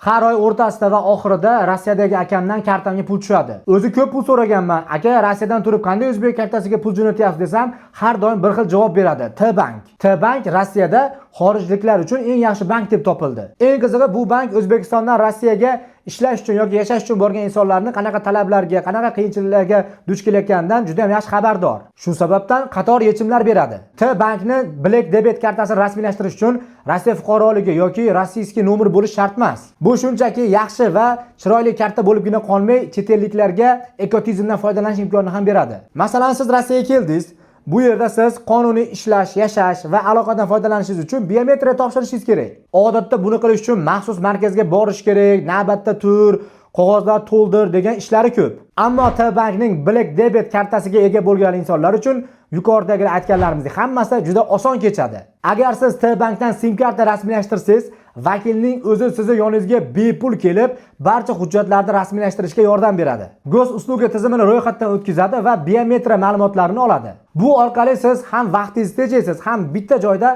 Har oy o'rtasida va oxirida Rossiyadagi akamdan kartamga pul tushadi. O'zi ko'p pul so'raganman. Aka, Rossiyadan turib qanday o'zbek kartasiga pul jo'natyapsiz desam, har doim bir xil javob beradi. T-bank. T-bank Rossiyada xorijliklar uchun eng yaxshi bank deb topildi. Eng qizig'i, bu bank O'zbekistondan Rossiyaga ishlash uchun yoki yashash uchun borgan insonlarni qanaqa talablarga, qanaqa qiyinchiliklarga duch kelayotganidan juda ham yaxshi xabardor. Shu sababdan qator yechimlar beradi. T-bankni Black Debit kartasini rasmiylashtirish uchun Rossiya fuqaroligi yoki rossiyskiy nomer bo'lish shart emas. Bu shunchaki yaxshi va chiroyli karta bo'libgina qolmay, chet elliklarga ekotizmdan foydalanish imkonini ham beradi. Masalan, siz Rossiyaga keldingiz. Bu yerda siz qonuniy ishlash, yashash va aloqadan foydalanishingiz uchun biometriya topshirishingiz kerak. Odatda buni qilish uchun maxsus markazga borish kerak, navbatda tur, qog'ozlar to'ldir degan ishlari ko'p. Ammo T-bankning Black Debit kartasiga ega bo'lgan insonlar uchun yuqoridagi aytganlarimizning hammasi juda oson kechadi. Agar siz T-bankdan SIM karta rasmiylashtirsangiz, vakilning o'zi sizni yoningizga bepul kelib, barcha hujjatlarni rasmiylashtirishga yordam beradi. Gos usluga tizimini ro'yxatdan o'tkazadi va biometriya ma'lumotlarini oladi. Bu orqali siz ham vaqtingizni tejaysiz, ham bitta joyda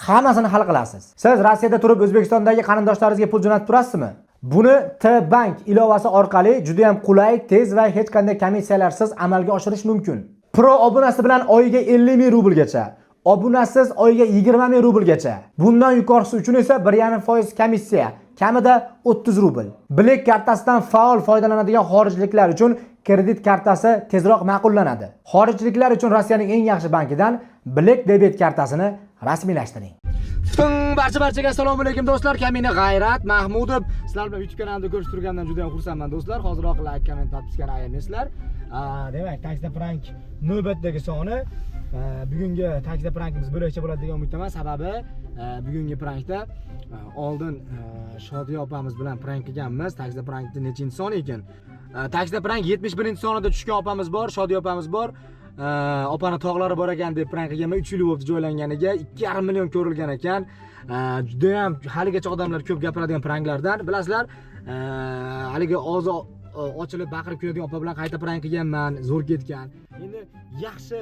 hammasini hal qilasiz. Siz Rossiyada turib O'zbekistondagi qarindoshlaringizga pul jo'natib turasizmi? Buni T-bank ilovasi orqali juda ham qulay, tez va hech qanday komissiyalarsiz amalga oshirish mumkin. Pro obunasi bilan oyiga 50 ming rublgacha, obunasiz oyiga 20 ming rublgacha. Bundan yuqorisi uchun esa 1,5% komissiya, kamida 30 rubl. Black kartasidan faol foydalanadigan xorijliklar uchun kredit kartasi tezroq ma'qullanadi. Xorijliklar uchun Rossiyaning eng yaxshi bankidan Black Debit kartasini rasmiylashtiring. Barchaga assalomu alaykum do'stlar. Kamina G'ayrat Mahmudov. Sizlar bilan YouTube kanalimda ko'rishib turganimdan juda ham xursandman do'stlar. Hozirroq like, komment, podpiskani ayamanglar. Demak, Taxida Prank navbatdagi soni. Bugungi Taxida Prankimiz bo'laycha bo'ladi degan umiddaman. Sababi bugungi prankda oldin Shodiya opamiz bilan prank qilganmiz. Taxida Prankning nechinchi soni ekan? Taxida Prank 71-sonida tushgan opamiz bor, Shodiya opamiz bor. Opani tog'lari bor ekan deb prank qilganman. 3 yil bo'ldi joylanganiga, 2,5 million ko'rilgan ekan. Juda ham haligacha odamlar ko'p gapiradigan pranklardan. Bilasizlar, haligi og'zi ochilib baqirib kuladigan opa bilan qayta prank qilganman, zo'r ketgan. Endi yaxshi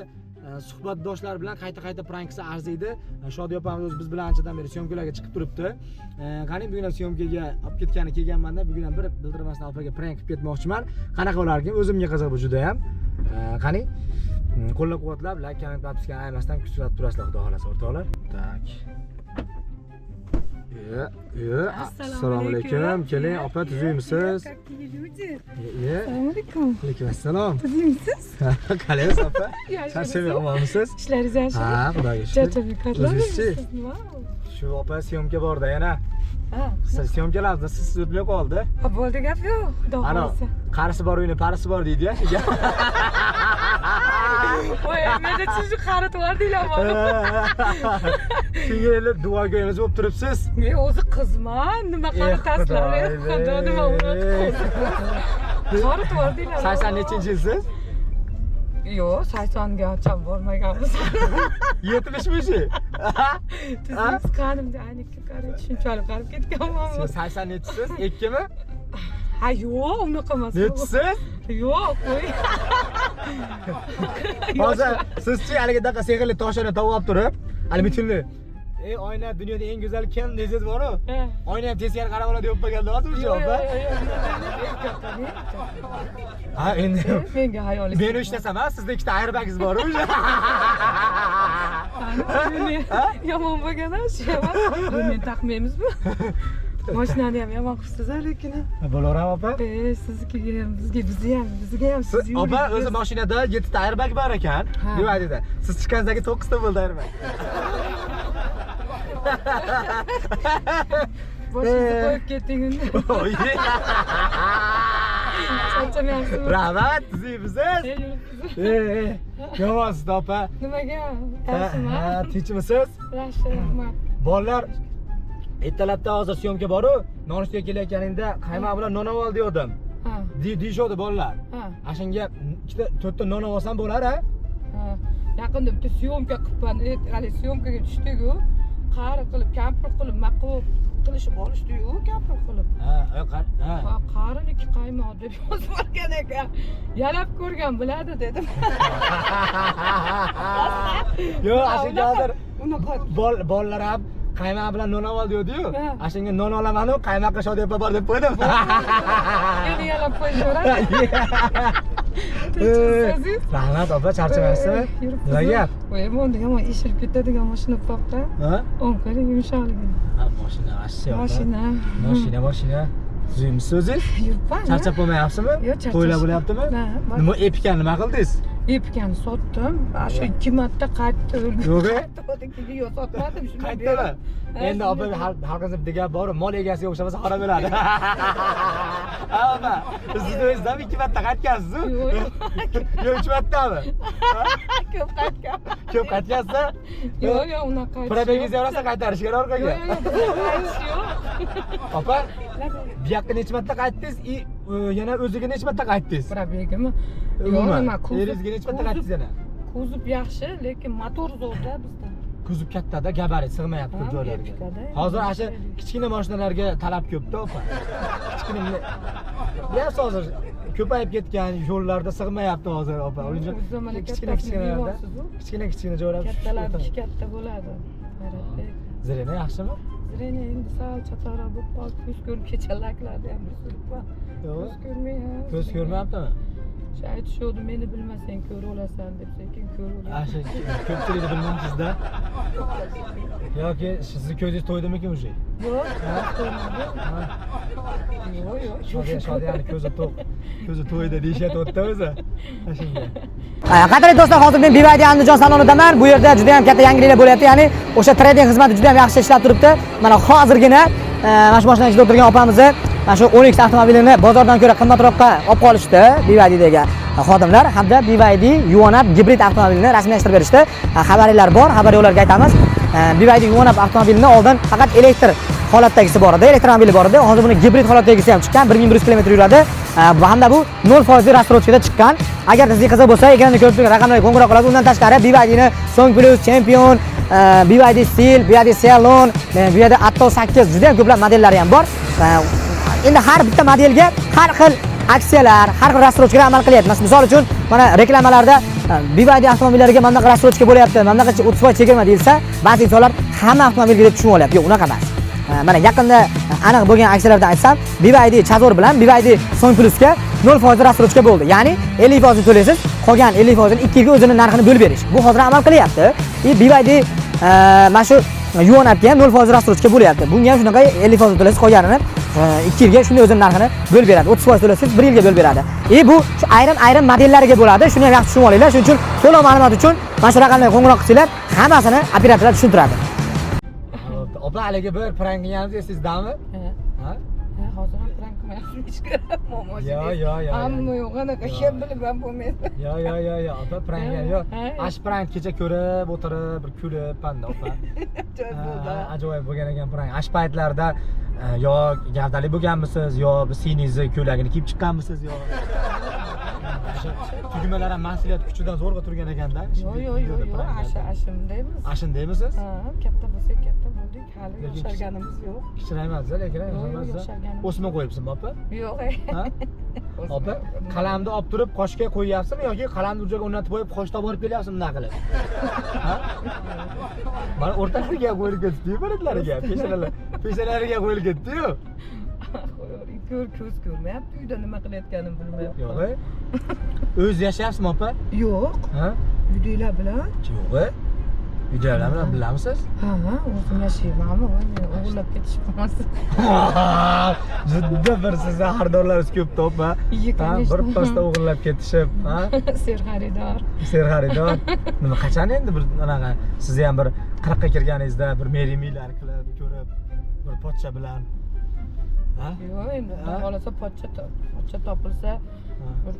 suhbatdoshlar bilan qayta prank qilsa arziydi. Shodiya opamiz o'zi biz bilan anchadan beri syomkalarga chiqib turibdi. Qani bugun ham syomkaga olib ketgani kelganman-da, bugun ham bir bildirmasdan opaga prank qilib ketmoqchiman. Qanaqa bo'larkin? O'zimga qiziq bu juda ham. Qani qo'llab-quvvatlab, like, komment, podpiskani aytmasdan kuzatib turasizlar, xudo xolasa o'rtoqlar. Tak. Assalomu alaykum. Keling, opa, tuzimisiz? Assalomu alaykum. Alaykum assalom. Tuzimisiz? Qalaysiz, opa? Charchamayapsiz, omonmisiz? Ishlaringiz yaxshimi? Ha, xudoga shukr. Charchamayapsizmi? O'zingizchi? Shu opa syomka borda yana. Siz syomkalarni siz o'tmay qoldi. Ha, bo'ldi gap yo'q. Xudo Ana, xolasa. qarisi bor uyni, parisi bor deydi-ya. Voy, menda sizni qaritib yubordinglar buni. Shunga endi duogo'yimiz bo'lib turibsiz. Men o'zi qizman, nima qaritasizlar? Xudo nima unaqa. Qaritib yubordinglar. 80-nechinchisiz? Yo'q, 80ga ham bormaganmiz. 70-mishi? Siz qanimda aynikka qarang, shunchalik qarib ketganman. Siz 80-nechisiz? 2 mi? Ha, yo'q, unaqa emas. Nechisiz? Yo'q, qo'y. Hozir sizchi haligidaqa sehrli toshini topib turib, albitinni. Oyna dunyoda eng go'zal kim desangiz bor-ku? Oyna ham teskari qarab oladi deb o'paganda hozir javob. Ha, endi menga hayolingiz. Men ishlasam, sizda ikkita airbagingiz bor-ku. Yomon bo'lgan-a, shu emas. Men taqmaymizmi? Mashinani ham yomon qilibsiz-a, lekin. Bo'laverami, opa? Sizga ham, bizga ham siz yuring. Opa, o'zi mashinada 7 ta airbag bor ekan. Nima dedi? Siz chiqqanizdagi 9 ta bo'ldi airbag. Boshingizni qo'yib keting unda. Charchamayapsizmi? Rahmat, tuzimisiz? Yomonsiz, opa. Nimaga? Yaxshimi? Ha, tinchmisiz? Yaxshi, rahmat. Bolalar ertalabda hozir syomka bor-ku, nonushtaga kelayotganingda qaymoq bilan non olib degandim. Ha. Deyishodi bolalar. Ha. Ashunga 2-4 ta non olsam bo'lar-a? Ha. Yaqinda bitta syomka qilibman. Hali syomkaga tushdik-ku. Qari qilib, kampir qilib, maqov qilishib olishdi-yu, kampir qilib. Ha. Qariniki qaymoq deb yozib olgan ekan. Yalab ko'rgan biladi dedim. Yo'q, ashunga hozir unaqa bolalar ham qaymoq bilan non ol deydi-yu. Ha. Ashunga non olaman-u, qaymoqqa shodi opa bor deb qo'ydim. Meni yalab qo'yaveradi. Tinchsiz. Rahmat opa, charchamayapsizmi? Nima gap? Voy, endi yomon eshilib ketadigan mashina topda. Ha? Onkari yumshoqligi. Ha, mashina ashyo. Mashina. Tuzimsiz o'zingiz? Yuribman. Charchab qolmayapsizmi? Yo'q, charchash. To'ylar bo'lyaptimi? Ha, bor. Nima epikani nima qildingiz? Epikani sotdim. Shu 2 marta qaytdi. Yo'q. To'diki yo'q sotmadim shuni. Qaytdimi? Endi opa xalqimizda degan bor, mol egasiga o'xshamasa xarob bo'ladi. Ha, opa. Siz o'zingizdan 2 marta qaytgansiz-ku? Yo'q. Yo'q, 3 martami? Ko'p qaytgan. Ko'p qaytgansiz-a? Yo'q, unaqa qaytish. Probegingizni yorasa qaytarishgan orqaga. Yo'q. Opa, bu yoqqa necha marta qaytdingiz? Yana o'ziga necha marta qaytdingiz? Probegimi? Yo'q, Umuman, nima eringizga necha marta qaytdingiz yana? Kuzov yaxshi, lekin motor zo'rda bizda. Kuzov kattada, gabarit sig'mayapti Ha, joylarga. epikada. Hozir asha kichkina mashinalarga talab ko'p-da, opa. Kichkina yaxshi hozir ko'payib ketgan, yo'llarda sig'mayapti hozir, opa. O'sha kichkina joylar. Kattalar 2 katta bo'ladi. Hayratbek. Zirena yaxshimi? Zirena endi sal chatoqroq bo'lib qoldi. Ko'z ko'rib kechalaklarni ham bir suribman. Yo'q. Ko'z ko'rmayapti. Ko'z ko'rmayaptimi? Shu aytishuvdi, meni bilmasang ko'ra olasan deb, sekin ko'ra Asha ko'pchilikni bilmaysizda. Yoki sizni ko'zingiz to'ydimikin o'sha? Yo'q, yo'q. Shodiyani ko'zi to'q. Ko'zi to'ydi deyishyapti o'tda o'zi. Ashunga. Qadrli do'stlar, hozir men BYD Andijon salonidaman. Bu yerda juda ham katta yangiliklar bo'lyapti. Ya'ni o'sha trading xizmati juda ham yaxshi ishlab turibdi. Mana hozirgina mana shu mashina ichida o'tirgan opamizni mana shu Onix avtomobilini bozordan ko'ra qimmatroqqa olib qolishdi BYDdagi xodimlar hamda BYD Yuonap gibrid avtomobilini rasmiylashtirib berishdi. Xabaringlar bor, xabar yo'llarga aytamiz. BYD Yuonap avtomobilini oldin faqat elektr holatdagisi bor edi, elektromobil bor edi. Hozir buni gibrid holatdagisi ham chiqqan, 1100 km yuradi. Hamda bu 0% rasrochkada chiqqan. Agar sizga qiziq bo'lsa, ekranda ko'rib turgan raqamlarga qo'ng'iroq qilasiz. Undan tashqari BYDni Song Plus, Champion, BYD Steel, BYD Salon, BYD Atto 8 juda ham ko'plab modellari ham bor. Endi har bitta modelga har xil aksiyalar, har xil rasrochkalar amal qilyapmiz. Misol uchun, mana reklamalarda BYD avtomobillariga mana bunaqa rasrochka bo'lyapti, mana bunaqa 30% chegirma deyilsa, ba'zi insonlar hamma avtomobilga deb tushunib olyapti. Yo'q, unaqa emas. Mana yaqinda aniq bo'lgan aksiyalardan aytsam, BYD Chazor bilan BYD Song Plusga 0% rasrochka bo'ldi. Ya'ni 50% to'laysiz, qolgan 50%ni 2 yilga o'zini narxini bo'lib berish. Bu hozir amal qilyapti. BYD mana shu Yuonapga ham 0% rasrochka bo'lyapti. Bunga ham shunaqa 50% to'laysiz, qolganini 2 yilga shunday o'zini narxini bo'lib beradi. 30% to'laysiz, 1 yilga bo'lib beradi. Bu shu ayrim modellariga bo'ladi. Shuni ham yaxshi tushunib olinglar. Shuning uchun to'liq ma'lumot uchun mana shu raqamlarga qo'ng'iroq qilsanglar, hammasini operatorlar tushuntiradi. Opa, haligi bir prank qilganimiz esizdami? Ha? Hozir ham prank qilmayapsiz hech kim. Yo'q. Hamma yo'q, anaqa kim bilib ham bo'lmaydi. Yo'q. Opa, prank yo'q. Ash prank kecha ko'rib, o'tirib, bir kulib panda opa. Ajoyib bo'lgan ekan prank. Ash paytlarda yo gavdali bo'lganmisiz, yo siyningizni ko'ylagini kiyib chiqqanmisiz, yo tugmalar ham mas'uliyat kuchidan zo'rg'a turgan ekanda. Yo'q, ashimdaymiz. Ashindaymisiz? Ha, katta bo'lsak katta bo'ldik, hali yosharganimiz yo'q. Kichrayapsiz, lekin o'sma qo'yibsizmi opa? Yo'q. Ha? Opa, qalamni olib turib qoshga qo'yyapsizmi yoki qalamni uchiga o'rnatib qo'yib qoshda borib kelyapsizmi bunday qilib? Ha? Mana o'rtasiga qo'yilib ketdi-yu, baratlariga, peshalariga qo'yilib ketdi-yu. Ko'z ko'rmayapti, uyda nima qilayotganimni bilmayapti. Yo'q. O'z yashayapsizmi opa? Yo'q. Ha? Uydagilar bilan? Yo'q. Uydagilar bilan bilamisiz? Ha, o'zim yashaymanmi? Meni o'g'irlab ketishmasin. Judda bir sizning xaridorlaringiz ko'p opa. Ha, bir pasda o'g'irlab ketishib, ha? Serxaridor. Serxaridor. Nima qachon endi bir anaqa siz ham bir 40 ga kirganingizda bir merimilar qilib, ko'rib, bir pochcha bilan ha? Yo'q, endi xolasa pochcha topilsa, bir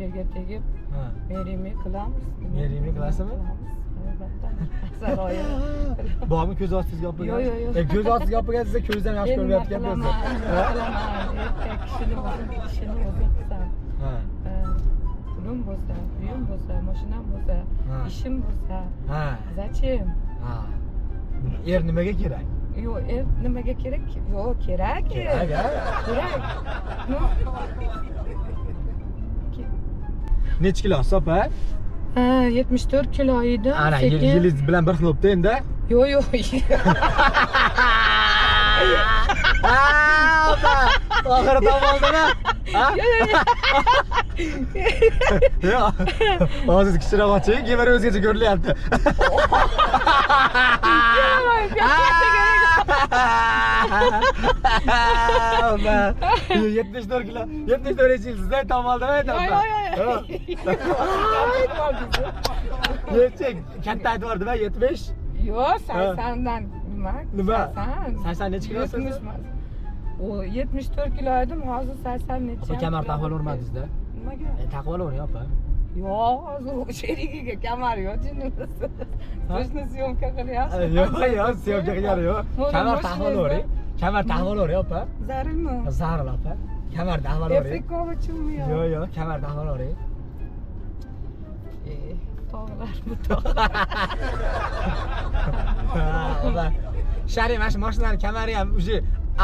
yerga tegib, merimi qilamiz. Merimi qilasizmi? Albatta. Saroyi. Bormi ko'z ostingizga olib qo'ygan? Yo'q. Ko'z ostingizga olib qo'ygan, siz ko'zdan yaxshi ko'ryapgan bo'lsa. Erkak kishini o'zim qilsam. Ha. Pulim bo'lsa, uyim bo'lsa, mashinam bo'lsa, ishim bo'lsa. Ha. Zachем? Ha. Nimaga kerak? Yo'q, nimaga kerak? Yo'q, kerak. Kerak, ha? Kerak. Necha kilo opa? Ha, 74 kilo edim. Ana yilingiz bilan bir xil bo'libdi endi. Yo'q, yo'q. Opa! Oxiri tomoldimi? Ha? Yo'q. Hozir kichikroq oching, keyin o'zgacha ko'rilyapti. Opa! 74 kilo. 74 yilsizda tomoldimi endi? Yeching, katta aytibordimi 70? Yo'q, 80dan nima? Nima? 80. 80 necha kilosiz? O 74 kilo edim, hozir 80 necha. Opa, kamar taqib olmadingizda? Nimaga? Taqib olavering, opa. Yo'q, hozir sherigiga kamar yo'q, jinimiz. To'shni syomka qilyapsiz. Yo'q, syomka qilgani yo'q. Kamar taqib olavering. Kamar taqib olavering, opa. Zararmi? Zarur, opa. Kamar taqib olavering. Efekov uchunmi yo'q? Yo'q, yo'q, kamar taqib olavering. Tog'lar bu tog'. Opa. Shari mana shu mashinaning kamari ham уже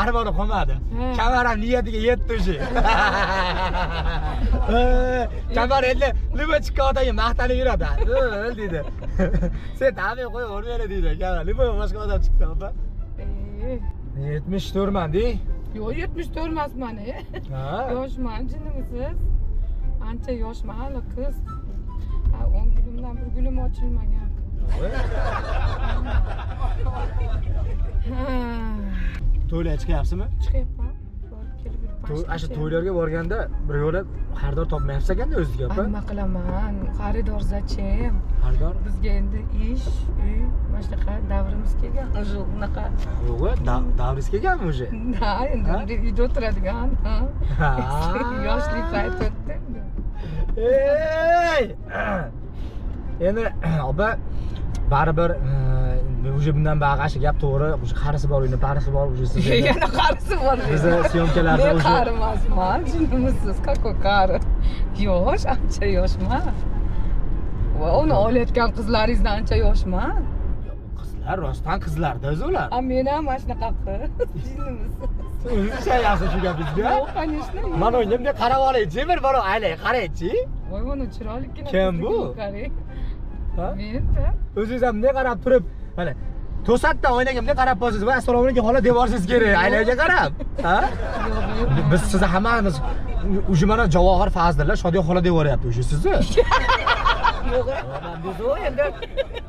armoni qolmadi. Kamar ham niyatiga yetdi уже. Kamar endi nima chiqadi, maqtanib yuradi. O'l deydi. Sen ta'min qo'yib o'rnayla deydi kamar. Nima boshqa odam chiqsa, opa. 74 man dey. Yo'q, 74 emasman. Ha? Yoshman, jinimisiz. Ancha yoshman, hali qiz. 10 gulimdan bir gulim ochilmagan. To'ylarga chiqyapsizmi? Chiqyapman. Borib kelib yuribman. Asha to'ylarga borganda bir yo'la xaridor topmayapsiz ekanda o'ziga, opa. Nima qilaman? Xaridor zachем? Xaridor? Bizga endi ish, uy, mana shunaqa davrimiz kelgan. Уже unaqa. Yo'q, davringiz kelganmi уже? Da, endi uyda o'tiradigan. Yoshlik payti o'tdi endi. Ey! Endi opa baribir уже bundan bag'ashi gap to'g'ri, уже qarisi bor, uyni parisi bor, уже siz Yana qarisi bor. Bizni syomkalarda Men уже qari emasman, jinimisiz, какой qari. Yosh, ancha yoshman. Va uni olayotgan qizlaringizdan ancha yoshman. qizlar rostdan qizlarda ular. Men ham mana shunaqa qiz, jinimisiz. O'zingiz ishlayapsiz shu gapingizga? Yo'q, конечно. Mana o'yimda qarab olaychi, bir bor aylay, qaraychi. Voy, mana chiroylikgina. Kim bu? Ha? Men-da. O'zingiz ham bunday qarab turib, mana to'satdan oynaga bunday qarab bo'lsangiz, "Va assalomu alaykum, xola" deb yuborsangiz kerak, aylayga qarab. Ha? Yo'q, Biz sizni hammamiz уже mana Javohir Fazlillar Shodiya xola deb yuboryapti o'sha sizni. yo'q. Biz o endi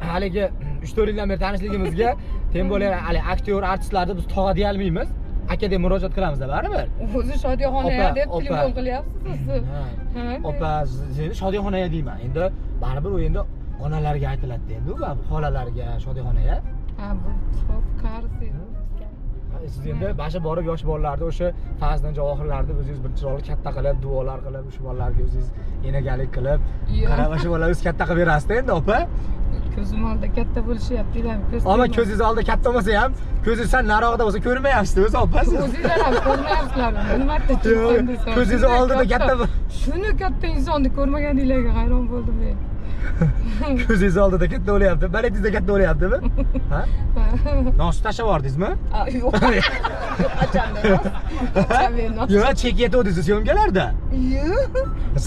Haligi 3-4 yildan beri tanishligimizga teng bo'lgan hali aktyor, artistlarni biz tog'a deya olmaymiz. Aka deb murojaat qilamiz-da baribir. O'zi Shodiyaxonaya deb Opa. telefon qilyapsiz siz. Opa, sizni Shodiyaxonaya deyman. Endi baribir u endi onalarga aytiladi endi u, xolalarga Shodiyaxonaya. Ha, bu xo'p, qarisi. Siz endi basha borib yosh bolalarni o'sha Fazldan Javohirlarni o'zingiz bir chiroyli katta qilib, duolar qilib, o'sha bolalarga o'zingiz enagalik qilib, qarab o'sha bolalarni o'zi katta qilib berasiz endi, opa. Ko'zim oldida katta bo'lishyapti-da. Ammo ko'zingiz oldida katta bo'lsa ham, ko'zingiz sal nariroqda bo'lsa ko'rmayapsiz o'zi, opa siz. O'zingizlar ham ko'rmayapsizlarmi? Nima Yo'q, ko'zingiz oldida katta Shuni katta insonni ko'rmaganinglarga hayron bo'ldim men. ko'zingiz oldida katta bo'lyapti, baletingizda katta bo'lyaptimi? Ha? Nosni tashlab yubordingizmi? Yo'q. Qachonda? Yo'q, chek yetuvdingiz syomkalarda. Yo'q.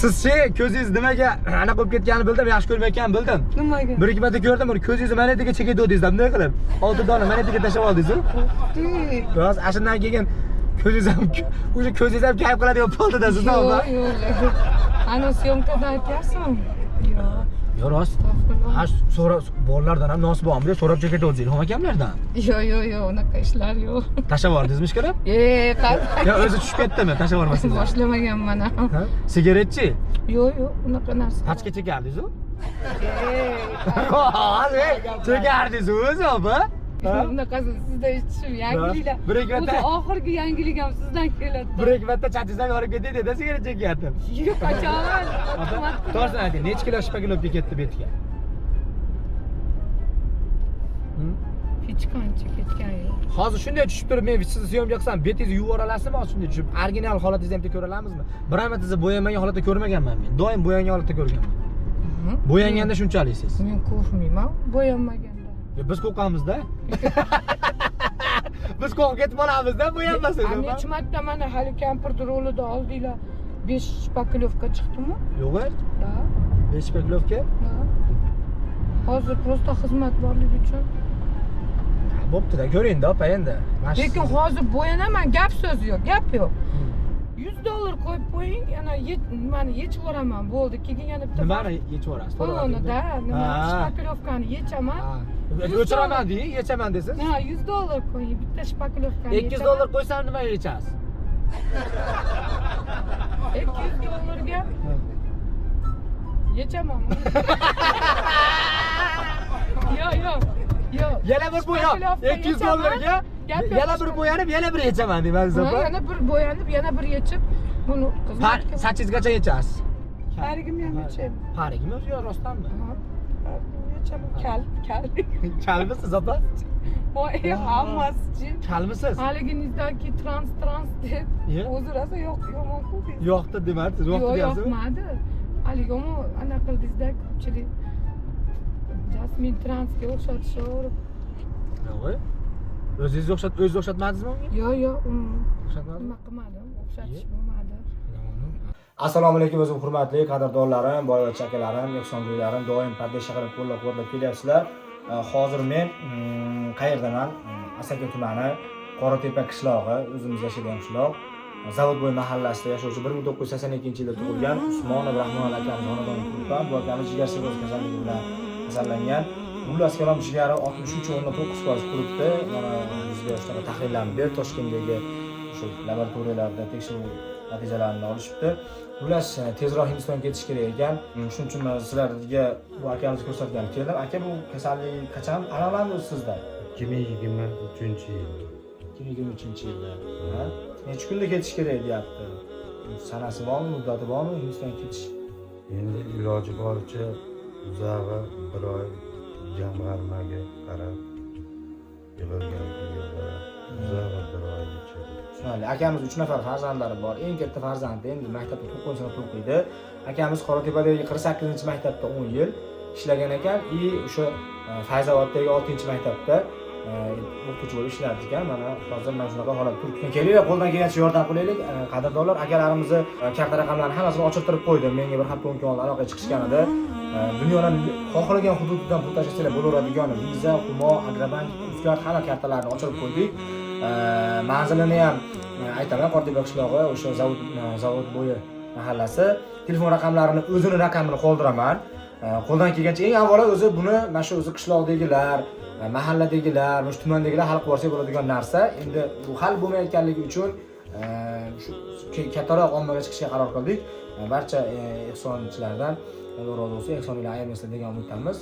Siz-chi, ko'zingiz nimaga anaqa bo'lib ketganini bildim, yaxshi ko'rmayotganini bildim. Nimaga? Bir ikki marta ko'rdim, ko'zingizni manetiga chek yetuvdingiz, bunday qilib. 6 dona manetiga tashlab oldingiz-ku. Rost, ashundan keyin ko'zingiz ham o'sha ko'zingiz ham kayf qiladigan bo'ldi-da sizda, opa. Yo'q. Ana syomkada aytyapsan? Yo'q. Yo'q, rost. Ha, so'rab bolalardan ham nos bormi deb so'rab chek yetuvdingiz, ilhom akamlardan. Yo'q, unaqa ishlar yo'q. Tashlab yubordingizmi ishqilib? Qanday? Yo, o'zi tushib ketdimi, tashlab yubormasangiz? Boshlamaganman ham. Ha? Sigaretchi? Yo'q, unaqa narsa. Qachga chekardingiz-ku? Hozir chekardingiz o'zi, opa. Bunaqasi sizda eshitishim yangiliklar. Bir ikki marta- O'zi oxirgi yangilik ham sizdan keladi. Bir ikki marta chachisdan yorib ketdi dedi, sigaret chekyapti. Yo'q, qachon? To'g'risini ayting, necha kilo shpagilovga ketdi betga? Hech qancha ketgan yo'q. Hozir shunday tushib turib, men sizni syomka qilsam, betingizni yuvib olasizmi hozir shunday tushib? Original holatingizni ham ko'ra olamizmi? Bir marta bo'yanmagan holatda ko'rmaganman men. Doim bo'yangan holatda ko'rganman. Bo'yanganda shunchalik siz. Men qo'rqmayman, bo'yanmaganda. Biz qo'rqamiz-da. Biz qo'rqib ketib qolamiz-da, bo'yanmasangiz. Necha marta mana hali kampir rolida oldinglar 5 shpakilovka chiqdimi? Yo'q. Da. 5 shpaklovka? Hozir prosta xizmat borligi uchun. Bo'pti-da, ko'ring-da opa endi. Lekin hozir bo'yanaman, gap so'z yo'q, gap yo'q. $100 qo'yib qo'ying, yana nimani yechib yuboraman, bo'ldi. Keyin yana bitta Nimani yechib yuborasiz? Polonida nima shpaklovkani yechaman. O'chiraman deng, yechaman desiz. Ha, $100 qo'ying, bitta shpaklovkani $200 qo'ysam nima yechasiz? $200 ga yechaman. Yo'q. Yana bir bo'yab, $200 ga yana bir bo'yanib, yana bir yechaman deyman opa. Yana bir bo'yanib, yana bir yechib, buni xizmatga Sachizgacha yechasiz. parigim ham yechaymi? Parigimi o'zi yo rostdanmi? Yechaman, kal. Kalmisiz opa? Voy, hammasi. Kalmisiz? Haliginizdagi trans deb o'zi rosa yomon-ku. Yo'qdi demadingiz, yo'qdi deyapsizmi? Yo'qmadi. Hali yomon ana qildingizda ko'pchilik Jasmin transga o'xshatishib. Yo'q. O'zingiz o'xshatmadingizmi unga? Yo'q, O'xshatmadingizmi? nima qilmadim, o'xshatish bo'lmadi. Assalomu alaykum o'zim hurmatli qadrdonlarim, boyvachcha akalarim, ehsongo'ylarim, doim pardesh qilib qo'llab-quvvatlab kelyapsizlar. Hozir men qayerdaman? Asaka tumani, Qoratepa qishlog'i, o'zimiz yashagan qishloq. Zavodbo'y mahallasida yashovchi 1982-yilda tug'ilgan Usmonov Rahmon akamiz xonadoniga turibman. Bu akamiz jigar sirrozi kasalligi bilan kasallangan. Xullas kalom jigari 63.9% quribdi. Mana bizga shunaqa tahlillarni berib Toshkentdagi shu laboratoriyalarda tekshiruv natijalarini olishibdi. Xullas tezroq Hindistonga ketish kerak ekan. Shuning uchun men sizlarga bu akamizni ko'rsatgani keldim. Aka, bu kasallik qachon aniqlandi sizda? 2023-yil. 2023-yilda. Necha kunda ketish kerak deyapti. Sanasi bormi, muddati bormi Hindistonga ketish? Endi iloji boricha uzog'i 1 oy jamg'armaga qarab uzog'i 1 oygacha. Tushunarli. Akamiz 3 nafar farzandlari bor. Eng katta farzandi endi maktabda 9-sinfda o'qiydi. Akamiz Qoratepadagi 48-maktabda 10 yil ishlagan ekan, o'sha Fayzoboddagi 6-maktabda o'qituvchi bo'lib ishlardi ekan. Mana hozir mana shunaqa holat turibdi. Kelinglar, qo'ldan kelgancha yordam qilaylik. Qadrdonlar, akalarimizni karta raqamlarini hammasini ochirtirib qo'ydim. Menga bir hafta oldin aloqaga chiqishganida dunyoning xohlagan hududidan pul tashlashlar bo'laveradigan Visa, Humo, Agrobank, Uzcard hamma kartalarini ochirib qo'ydik. Manzilini ham aytaman, Qoratepa qishlog'i, o'sha zavod bo'yi mahallasi. Telefon raqamlarini o'zini raqamini qoldiraman. Qo'ldan kelgancha eng avvalo o'zi buni mana shu o'zi qishloqdagilar, mahalladagilar, mana shu tumandagilar hal qilib borsa bo'ladigan narsa. Endi bu hal bo'lmayotganligi uchun shu kattaroq ommaga chiqishga qaror qildik. Barcha ehsonchilardan Alloh rozi bo'lsin, ehsoninglar ayamanglar degan umiddamiz.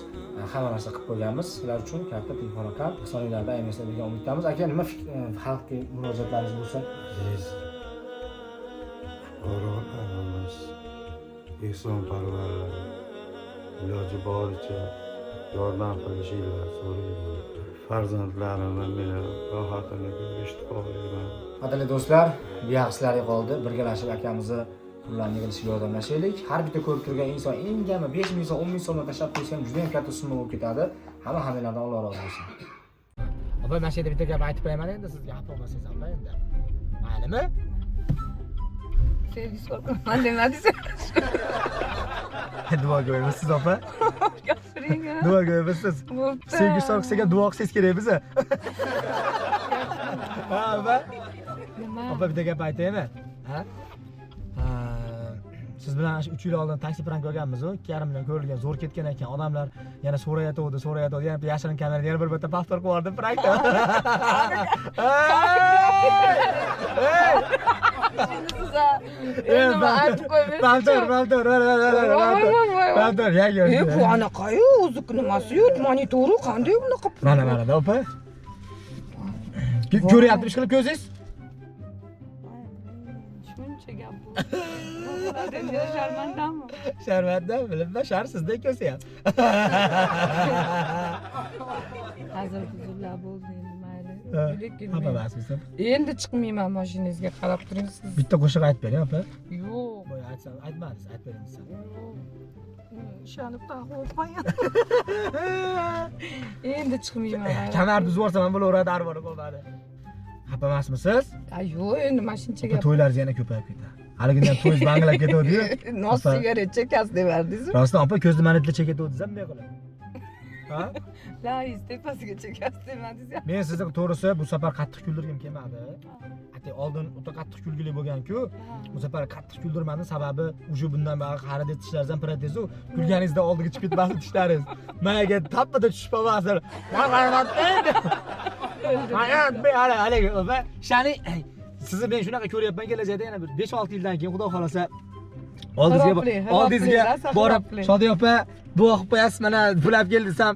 Hamma narsa qilib qo'yganmiz. Sizlar uchun katta telefon raqam, ehsoninglarda ayamanglar degan umiddamiz. Aka, nima xalqqa murojaatlaringiz bo'lsa? Biz fuqarolarimiz, ehsonparvarlar iloji boricha yordam qilishinglar so'rayman. Farzandlarimni meni rohatini ko'rishni xohlayman. Qadrli do'stlar, beyaxshilarga qoldi. Birgalashib akamizni pullarni yig'ishga yordamlashaylik. Har bitta ko'rib turgan inson eng kami 5 ming so'm, 10 ming so'mdan tashlab qo'ysa ham juda ham katta summa bo'lib ketadi. Hammalardan Alloh rozi bo'lsin. Opa, mana shu yerda bitta gap aytib qo'yaman endi, sizga xafa bo'lmasangiz opa endi. Maylimi? Sevgi so'raman demadingiz. Duo ko'yamiz opa. Gapiring. Duo ko'yamiz siz. Sevgi so'rasak duo qilsangiz kerak biza. Ha, opa. Opa, bitta gap aytaymi? Ha? Siz bilan 3 yil oldin taksi prank qilganmiz-ku. 2,5 million ko'rilgan, zo'r ketgan ekan. Odamlar yana so'rayotdi. Yana yashirin kamerada yana bir marta pastor qilib prankda. Baltor. Bu anaqayu, o'zi nimasi-yu, monitori qanday bunaqa? Mana opa. Ko'ryapti ishqilib ko'zingiz? Shuncha gap bu. Sharmandami? Sharmanda, bilibman, shar sizda ko'sa ham. Hazır huzurlar bo'ldi endi mayli. Lekin Opa, basmisan. endi chiqmayman, mashinangizga qarab turing siz. Bitta qo'shiq aytib bering, opa. Yo'q. Bo'y aytsam, aytmadingiz, aytib beringiz. Ishonib taqo'yman. Endi chiqmayman. Kamarni uzib yuborsam ham bo'laveradi, arbora qolmadi. Xafa emasmisiz? Yo'q, endi mashinchaga. To'ylaringiz yana ko'payib ketadi. Haligini ham to'yib banglab ketuvdi-yu. Nos sigaret chekasi devardingiz. Rostdan opa ko'zni manitli cheketuvdi bunday qilib. Ha? La tepasiga chekasi demadingiz. Men sizni to'g'risi bu safar qattiq kuldirgim kelmadi. Ati oldin o'ta qattiq kulgili bo'lgan-ku, bu safar qattiq kuldirmadim sababi uje bundan bari qari deb tishlaringiz protezu, kulganingizda oldiga chiqib ketmasdi tishlaringiz. Menga tappada tushib qolmasin. Hayot be haligi opa, shani sizni men shunaqa ko'ryapman kelajakda yana bir 5-6 yildan keyin Xudo xolasa oldingizga borib Shodiya opa bu o'qib qo'yasiz mana pulab kel desam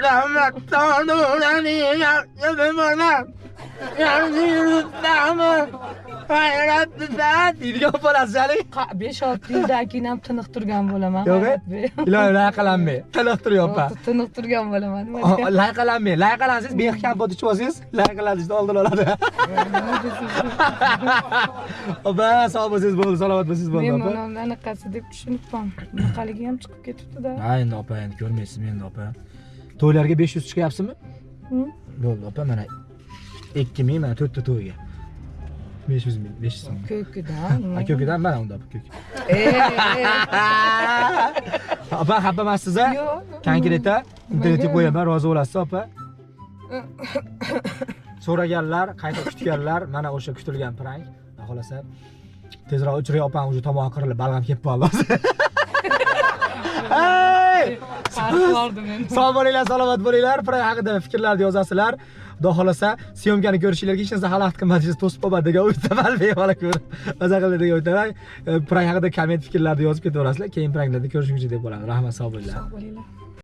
rahmat tonulani yaqinman yaxshi yuribsanmi hayrat bilan deydigan bo'lasiz 5-6 yildan keyin ham tiniq turgan bo'laman. yo'q iloyim layqalanmay tiniq turing opa Tiniq turgan bo'laman. layqalanmay layqalansiz bexkam bod ichib olsangiz layqalanishni oldin oladi opa sog' bo'lsangiz bo'ldi salomat bo'lsangiz bo'ldi Men opa mana anaqasi deb tushunibman. Bunaqaligi ham chiqib ketibdi-da. ha endi opa endi ko'rmaysizmi endi opa to'ylarga 500 chiqyapsizmi bo'ldi opa mana 2 ming mana 4 ta to'yga 500 ming 500 ming Ko'kidan. ha ko'kidan mana unda ko'k opa xafa emassiz-a Yo'q. konkretda internetga qo'yaman rozi bo'lasiz opa so'raganlar qayta kutganlar mana o'sha kutilgan prank xolasa tezroq uchray opam уже tomog'i qirilib balg'am kelib qoldi hey Qarqordim men. sog' bo'linglar salomat bo'linglar prank haqida fikrlarni yozasizlar xudo xolasa syomkani ko'rishinglarga hech narsa xalaqit qilmadingiz to'sib qolmadi degan umiddaman bemalol ko'rib maza qildi degan umiddaman prank haqida komment fikrlarni yozib ketaverasizlar keyin pranklarda ko'rishguncha deb qolamiz rahmat sog' bo'linglar Sog' bo'linglar.